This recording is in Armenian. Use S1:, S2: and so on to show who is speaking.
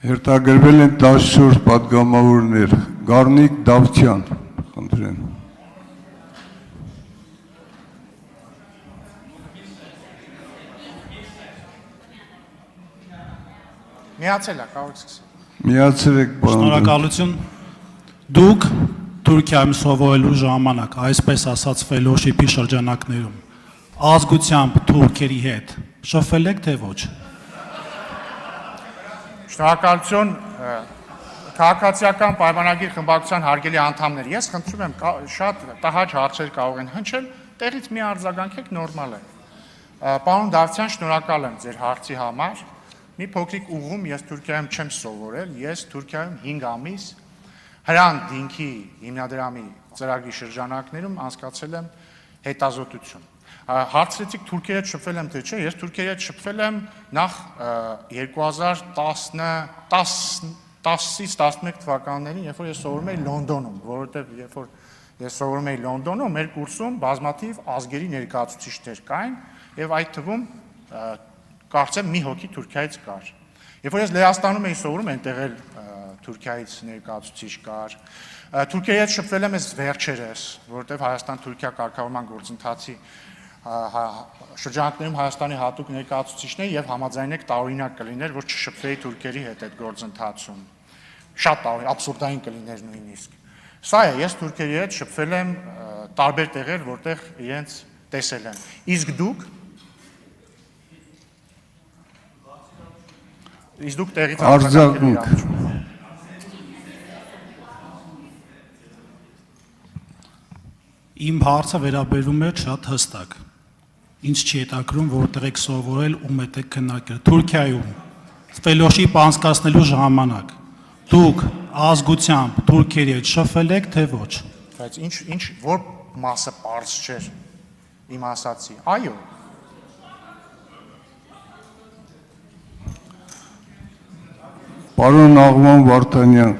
S1: Հերթագրվել են 14 պատգամավորներ, Գառնիկ Դավթյան, խնդրեմ։
S2: Միացել է, կարող եք սկսել։
S1: Միացրեք, պարոն։
S3: Շնորհակալություն։ Դուք Թուրքիայում սովորելու ժամանակ, այսպես ասած ֆելոշիփի շրջանակներում, ազգությամբ թուրքերի հետ շփվել եք թե ոչ։
S2: Շնորհակալություն, քաղաքացիական պայմանագիր խմբակցության հարգելի անդամներ, ես խնդրում եմ շատ տհաճ հարցեր կարող են հնչել, տեղից մի արձագանքեք, նորմալ է։ Պարոն Դավթյան, շնորհակալ եմ ձեր հարցի համար։ Մի փոքրիկ ուղղում ես Թուրքիայում չեմ սովորել, ես Թուրքիայում 5 ամիս Հրանտ Դինքի հիմնադրամի ծրագրի շրջանակներում անցկացրել եմ հետազոտություն։ Հարցրեցիք Թուրքիայի հետ շփվել եմ թե չէ, ես Թուրքիայի հետ շփվել եմ նախ 2010-ից 11 թվականներին, երբ որ ես սովորում էի Լոնդոնում, որովհետև երբ որ ես սովորում էի Լոնդոնում, մեր կուրսում բազմաթիվ ազգերի ներկայացուցիչներ կային, եւ այդ թվում կարծեմ մի հոգի Թուրքիայից կար։ Երբ որ ես Լեհաստանում էի սովորում, այնտեղ էլ Թուրքիայից ներկայացուցիչ կար։ Թուրքիայի հետ շփվել եմ ես վերջերս, որովհետև Հայաստան-Թուրքիա կարգավորման գործընթացի շրջանակներում Հայաստանի հատուկ ներկայացուցիչներ եւ համաձայնեք տարօրինակ կլիներ, որ չշփվեի թուրքերի հետ այդ գործընթացում։ Շատ աբսուրդային կլիներ նույնիսկ։ Սա է, ես թուրքերի հետ շփվել եմ տարբեր տեղեր, որտեղ իրենց տեսել եմ։ Իսկ դուք տեղից
S1: արձագանք։
S3: Իմ հարցը վերաբերում է շատ հստակ։ Ինչ չի հետաքրում, որտեղ եք սովորել ու մետ եք քննարկել։ Թուրքիայում ֆելոշիփ անցկացնելու ժամանակ դուք ազգությամբ թուրքերի հետ շփվել եք թե ոչ։
S2: Բայց ինչ որ մասը པարզ չէր իմ ասացի։ Այո։
S1: Պարոն Աղվան Վարդանյան,